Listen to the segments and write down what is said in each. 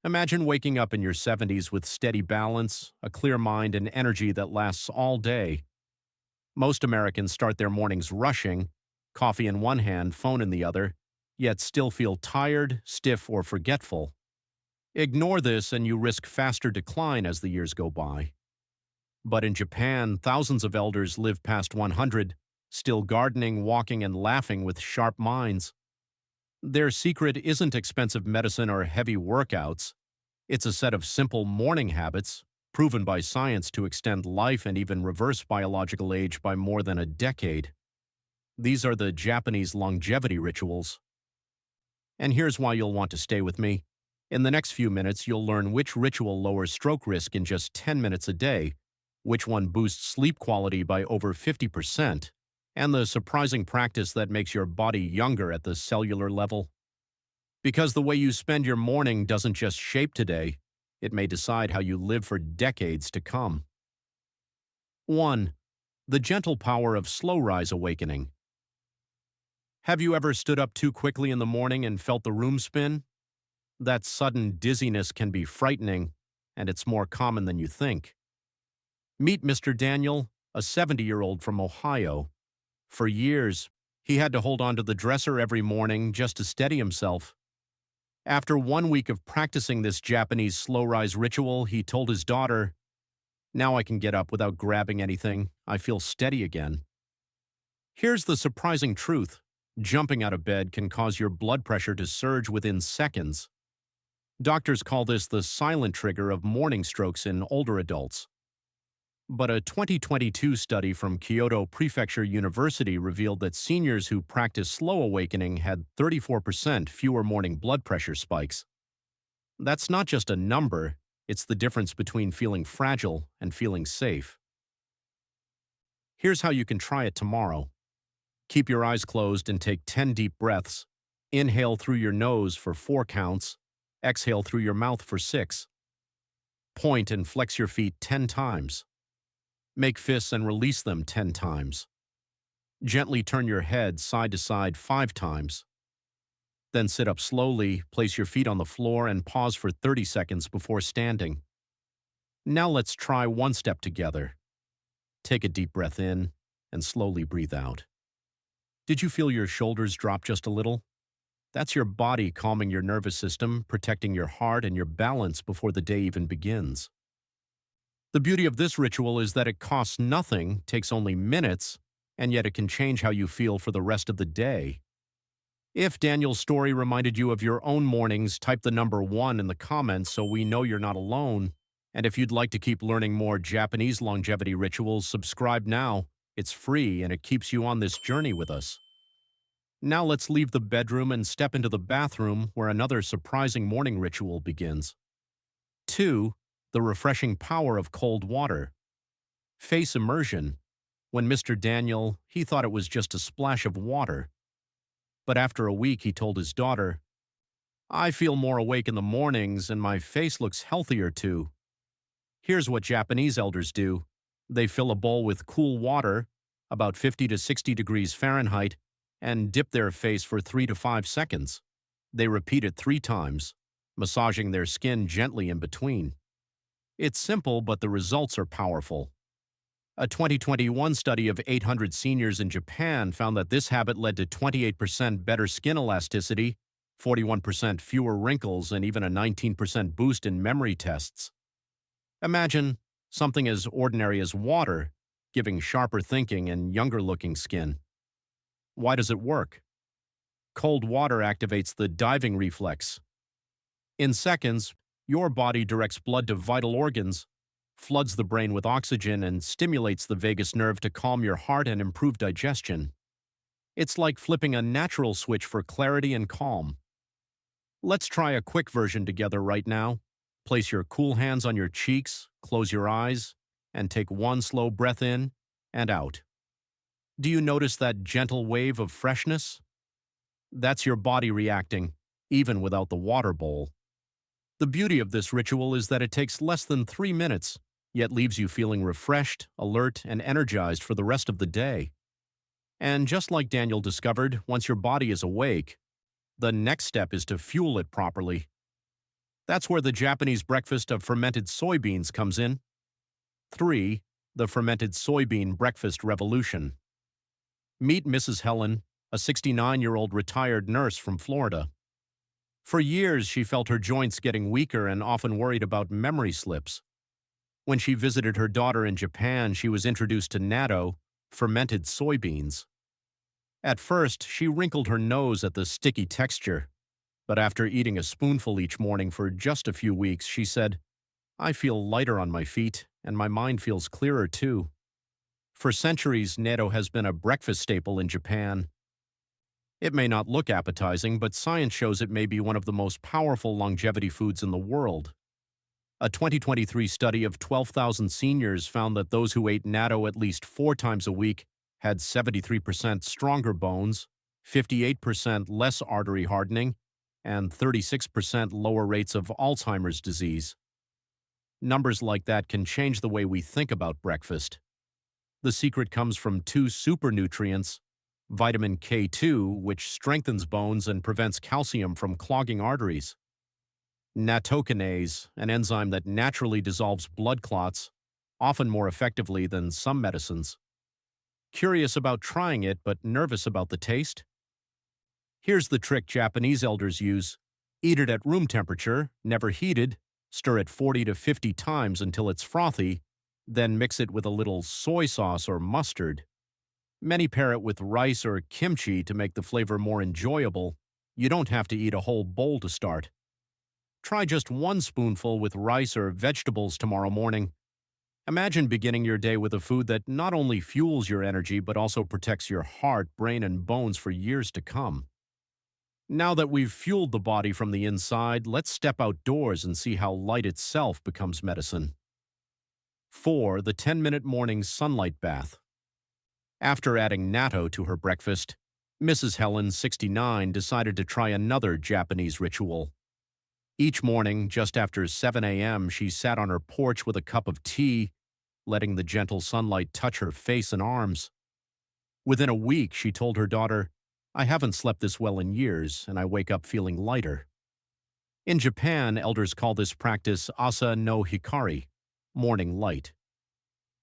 Imagine waking up in your 70s with steady balance, a clear mind, and energy that lasts all day. Most Americans start their mornings rushing, coffee in one hand, phone in the other, yet still feel tired, stiff, or forgetful. Ignore this and you risk faster decline as the years go by. But in Japan, thousands of elders live past 100, still gardening, walking, and laughing with sharp minds. Their secret isn't expensive medicine or heavy workouts. It's a set of simple morning habits, proven by science to extend life and even reverse biological age by more than a decade. These are the Japanese longevity rituals. And here's why you'll want to stay with me. In the next few minutes, you'll learn which ritual lowers stroke risk in just 10 minutes a day, which one boosts sleep quality by over 50%, and the surprising practice that makes your body younger at the cellular level. Because the way you spend your morning doesn't just shape today, it may decide how you live for decades to come. 1. The gentle power of slow rise awakening. Have you ever stood up too quickly in the morning and felt the room spin? That sudden dizziness can be frightening, and it's more common than you think. Meet Mr. Daniel, a 70-year-old from Ohio. For years, he had to hold onto the dresser every morning just to steady himself. After 1 week of practicing this Japanese slow-rise ritual, he told his daughter, "Now I can get up without grabbing anything. I feel steady again." Here's the surprising truth. Jumping out of bed can cause your blood pressure to surge within seconds. Doctors call this the silent trigger of morning strokes in older adults. But a 2022 study from Kyoto Prefecture University revealed that seniors who practiced slow awakening had 34% fewer morning blood pressure spikes. That's not just a number, it's the difference between feeling fragile and feeling safe. Here's how you can try it tomorrow. Keep your eyes closed and take 10 deep breaths. Inhale through your nose for 4 counts. Exhale through your mouth for 6. Point and flex your feet 10 times. Make fists and release them 10 times. Gently turn your head side to side 5 times. Then sit up slowly, place your feet on the floor, and pause for 30 seconds before standing. Now let's try one step together. Take a deep breath in and slowly breathe out. Did you feel your shoulders drop just a little? That's your body calming your nervous system, protecting your heart and your balance before the day even begins. The beauty of this ritual is that it costs nothing, takes only minutes, and yet it can change how you feel for the rest of the day. If Daniel's story reminded you of your own mornings, type the number 1 in the comments so we know you're not alone. And if you'd like to keep learning more Japanese longevity rituals, subscribe now. It's free and it keeps you on this journey with us. Now let's leave the bedroom and step into the bathroom where another surprising morning ritual begins. 2. The refreshing power of cold water. Face immersion. When Mr. Daniel, he thought it was just a splash of water. But after a week, he told his daughter, "I feel more awake in the mornings and my face looks healthier too." Here's what Japanese elders do. They fill a bowl with cool water, about 50 to 60 degrees Fahrenheit, and dip their face for 3 to 5 seconds. They repeat it 3 times, massaging their skin gently in between. It's simple, but the results are powerful. A 2021 study of 800 seniors in Japan found that this habit led to 28% better skin elasticity, 41% fewer wrinkles, and even a 19% boost in memory tests. Imagine something as ordinary as water, giving sharper thinking and younger-looking skin. Why does it work? Cold water activates the diving reflex. In seconds, your body directs blood to vital organs, floods the brain with oxygen, and stimulates the vagus nerve to calm your heart and improve digestion. It's like flipping a natural switch for clarity and calm. Let's try a quick version together right now. Place your cool hands on your cheeks, close your eyes, and take one slow breath in and out. Do you notice that gentle wave of freshness? That's your body reacting, even without the water bowl. The beauty of this ritual is that it takes less than 3 minutes, yet leaves you feeling refreshed, alert, and energized for the rest of the day. And just like Daniel discovered, once your body is awake, the next step is to fuel it properly. That's where the Japanese breakfast of fermented soybeans comes in. 3. The fermented soybean breakfast revolution. Meet Mrs. Helen, a 69-year-old retired nurse from Florida. For years, she felt her joints getting weaker and often worried about memory slips. When she visited her daughter in Japan, she was introduced to natto, fermented soybeans. At first, she wrinkled her nose at the sticky texture, but after eating a spoonful each morning for just a few weeks, she said, "I feel lighter on my feet, and my mind feels clearer too." For centuries, natto has been a breakfast staple in Japan. It may not look appetizing, but science shows it may be one of the most powerful longevity foods in the world. A 2023 study of 12,000 seniors found that those who ate natto at least 4 times a week had 73% stronger bones, 58% less artery hardening, and 36% lower rates of Alzheimer's disease. Numbers like that can change the way we think about breakfast. The secret comes from 2 super nutrients, vitamin K2, which strengthens bones and prevents calcium from clogging arteries; nattokinase, an enzyme that naturally dissolves blood clots, often more effectively than some medicines. Curious about trying it, but nervous about the taste? Here's the trick Japanese elders use. Eat it at room temperature, never heated, stir it 40 to 50 times until it's frothy, then mix it with a little soy sauce or mustard. Many pair it with rice or kimchi to make the flavor more enjoyable. You don't have to eat a whole bowl to start. Try just 1 spoonful with rice or vegetables tomorrow morning. Imagine beginning your day with a food that not only fuels your energy but also protects your heart, brain, and bones for years to come. Now that we've fueled the body from the inside, let's step outdoors and see how light itself becomes medicine. 4. The 10-minute morning sunlight bath. After adding natto to her breakfast, Mrs. Helen, 69, decided to try another Japanese ritual. Each morning, just after 7 a.m., she sat on her porch with a cup of tea, letting the gentle sunlight touch her face and arms. Within a week, she told her daughter, "I haven't slept this well in years, and I wake up feeling lighter." In Japan, elders call this practice asa no hikari, morning light.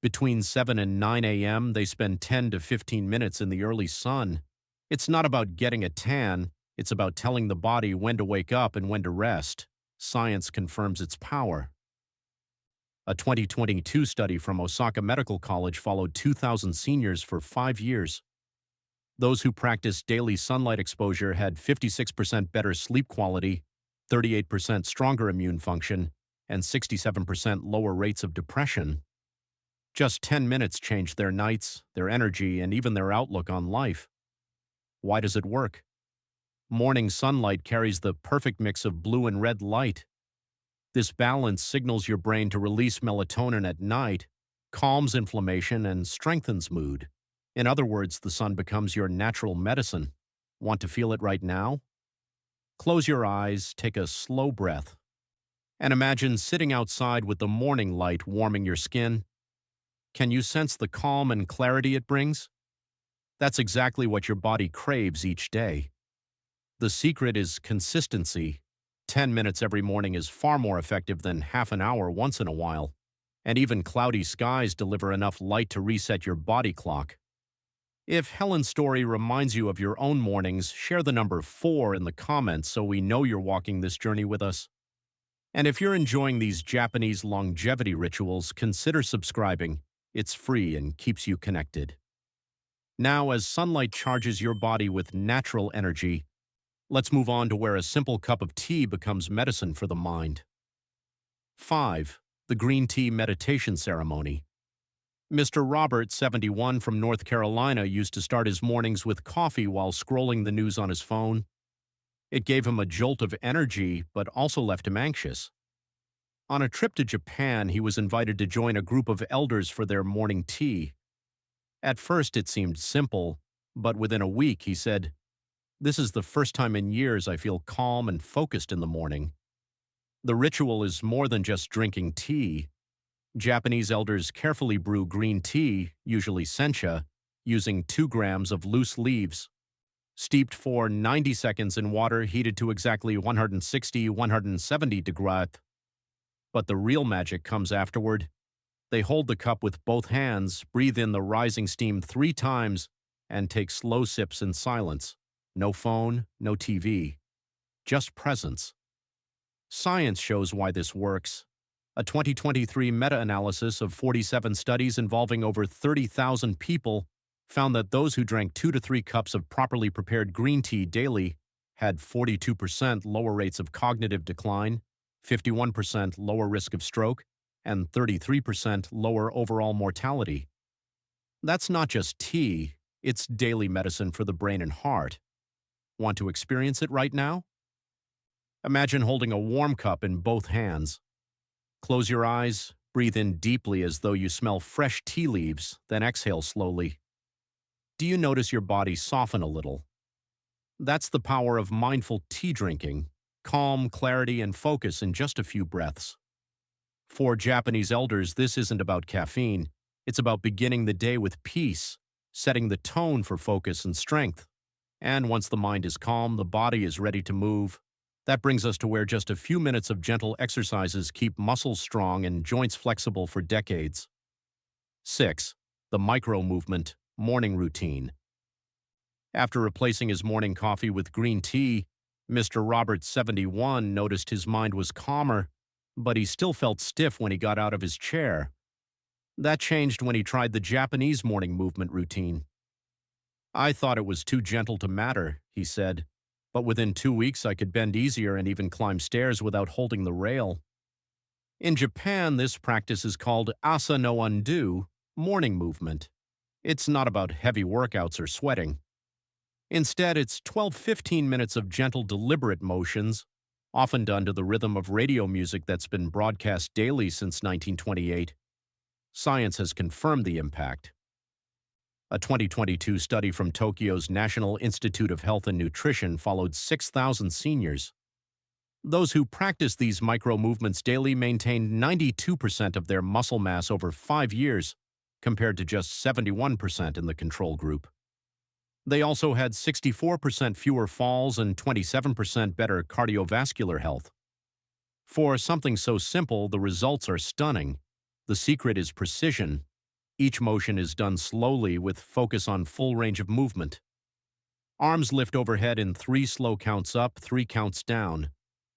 Between 7 and 9 a.m., they spend 10 to 15 minutes in the early sun. It's not about getting a tan, it's about telling the body when to wake up and when to rest. Science confirms its power. A 2022 study from Osaka Medical College followed 2,000 seniors for 5 years. Those who practiced daily sunlight exposure had 56% better sleep quality, 38% stronger immune function, and 67% lower rates of depression. Just 10 minutes changed their nights, their energy, and even their outlook on life. Why does it work? Morning sunlight carries the perfect mix of blue and red light. This balance signals your brain to release melatonin at night, calms inflammation, and strengthens mood. In other words, the sun becomes your natural medicine. Want to feel it right now? Close your eyes, take a slow breath, and imagine sitting outside with the morning light warming your skin. Can you sense the calm and clarity it brings? That's exactly what your body craves each day. The secret is consistency. 10 minutes every morning is far more effective than half an hour once in a while. And even cloudy skies deliver enough light to reset your body clock. If Helen's story reminds you of your own mornings, share the number 4 in the comments so we know you're walking this journey with us. And if you're enjoying these Japanese longevity rituals, consider subscribing. It's free and keeps you connected. Now, as sunlight charges your body with natural energy, let's move on to where a simple cup of tea becomes medicine for the mind. 5. The green tea meditation ceremony. Mr. Robert, 71, from North Carolina, used to start his mornings with coffee while scrolling the news on his phone. It gave him a jolt of energy, but also left him anxious. On a trip to Japan, he was invited to join a group of elders for their morning tea. At first, it seemed simple, but within a week, he said, "This is the first time in years I feel calm and focused in the morning." The ritual is more than just drinking tea. Japanese elders carefully brew green tea, usually sencha, using 2 grams of loose leaves. steeped for 90 seconds in water heated to exactly 160, 170 degrees. But the real magic comes afterward. They hold the cup with both hands, breathe in the rising steam 3 times, and take slow sips in silence. No phone, no TV, just presence. Science shows why this works. A 2023 meta-analysis of 47 studies involving over 30,000 people found that those who drank 2 to 3 cups of properly prepared green tea daily had 42% lower rates of cognitive decline, 51% lower risk of stroke, and 33% lower overall mortality. That's not just tea, it's daily medicine for the brain and heart. Want to experience it right now? Imagine holding a warm cup in both hands. Close your eyes, breathe in deeply as though you smell fresh tea leaves, then exhale slowly. Do you notice your body soften a little? That's the power of mindful tea drinking, calm, clarity, and focus in just a few breaths. For Japanese elders, this isn't about caffeine. It's about beginning the day with peace, setting the tone for focus and strength. And once the mind is calm, the body is ready to move. That brings us to where just a few minutes of gentle exercises keep muscles strong and joints flexible for decades. 6. The micro movement, morning routine. After replacing his morning coffee with green tea, Mr. Robert 71 noticed his mind was calmer, but he still felt stiff when he got out of his chair. That changed when he tried the Japanese morning movement routine. I thought it was too gentle to matter, he said, but within 2 weeks I could bend easier and even climb stairs without holding the rail. In Japan, this practice is called asa no undo, morning movement. It's not about heavy workouts or sweating. Instead, it's 12-15 minutes of gentle, deliberate motions, often done to the rhythm of radio music that's been broadcast daily since 1928. Science has confirmed the impact. A 2022 study from Tokyo's National Institute of Health and Nutrition followed 6,000 seniors. Those who practiced these micro-movements daily maintained 92% of their muscle mass over 5 years, compared to just 71% in the control group. They also had 64% fewer falls and 27% better cardiovascular health. For something so simple, the results are stunning. The secret is precision. Each motion is done slowly with focus on full range of movement. Arms lift overhead in 3 slow counts up, 3 counts down.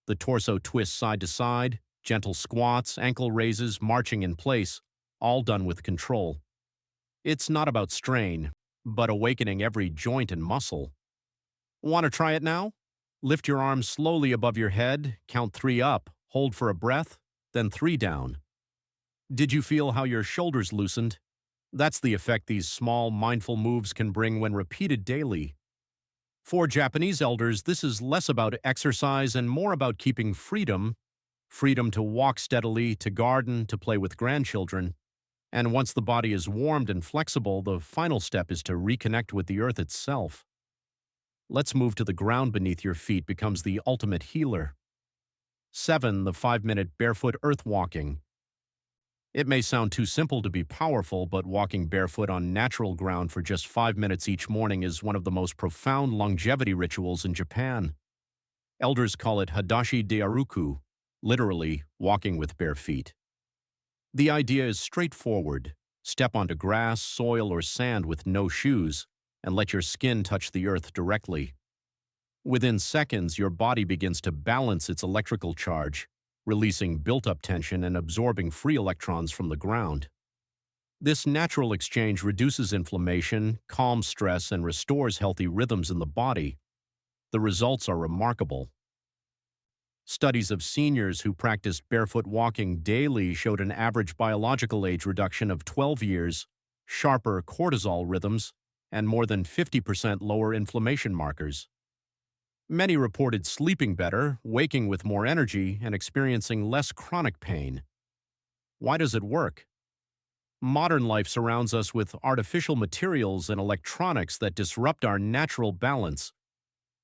The torso twists side to side, gentle squats, ankle raises, marching in place, all done with control. It's not about strain, but awakening every joint and muscle. Want to try it now? Lift your arms slowly above your head, count 3 up, hold for a breath, then 3 down. Did you feel how your shoulders loosened? That's the effect these small, mindful moves can bring when repeated daily. For Japanese elders, this is less about exercise and more about keeping freedom to walk steadily, to garden, to play with grandchildren. And once the body is warmed and flexible, the final step is to reconnect with the earth itself. Let's move to the ground beneath your feet becomes the ultimate healer. 7. The 5-minute barefoot earth walking. It may sound too simple to be powerful, but walking barefoot on natural ground for just 5 minutes each morning is one of the most profound longevity rituals in Japan. Elders call it Hadashi de Aruku, literally walking with bare feet. The idea is straightforward. Step onto grass, soil, or sand with no shoes, and let your skin touch the earth directly. Within seconds, your body begins to balance its electrical charge, releasing built-up tension and absorbing free electrons from the ground. This natural exchange reduces inflammation, calms stress, and restores healthy rhythms in the body. The results are remarkable. Studies of seniors who practiced barefoot walking daily showed an average biological age reduction of 12 years, sharper cortisol rhythms, and more than 50% lower inflammation markers. Many reported sleeping better, waking with more energy, and experiencing less chronic pain. Why does it work? Modern life surrounds us with artificial materials and electronics that disrupt our natural balance.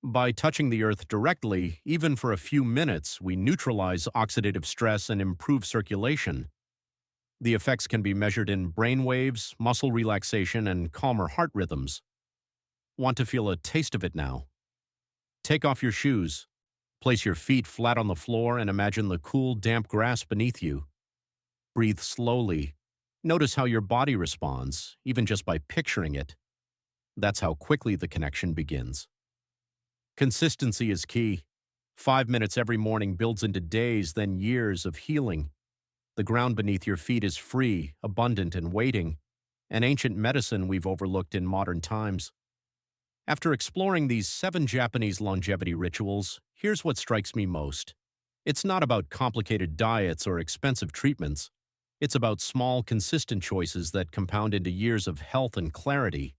By touching the earth directly, even for a few minutes, we neutralize oxidative stress and improve circulation. The effects can be measured in brain waves, muscle relaxation, and calmer heart rhythms. Want to feel a taste of it now? Take off your shoes, place your feet flat on the floor, and imagine the cool, damp grass beneath you. Breathe slowly. Notice how your body responds, even just by picturing it. That's how quickly the connection begins. Consistency is key. 5 minutes every morning builds into days, then years of healing. The ground beneath your feet is free, abundant, and waiting, an ancient medicine we've overlooked in modern times. After exploring these 7 Japanese longevity rituals, here's what strikes me most. It's not about complicated diets or expensive treatments. It's about small, consistent choices that compound into years of health and clarity.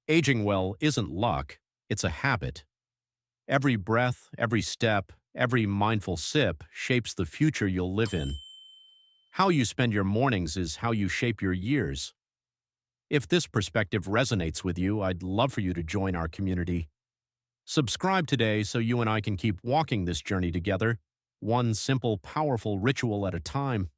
Aging well isn't luck, it's a habit. Every breath, every step, every mindful sip shapes the future you'll live in. How you spend your mornings is how you shape your years. If this perspective resonates with you, I'd love for you to join our community. Subscribe today so you and I can keep walking this journey together, one simple, powerful ritual at a time.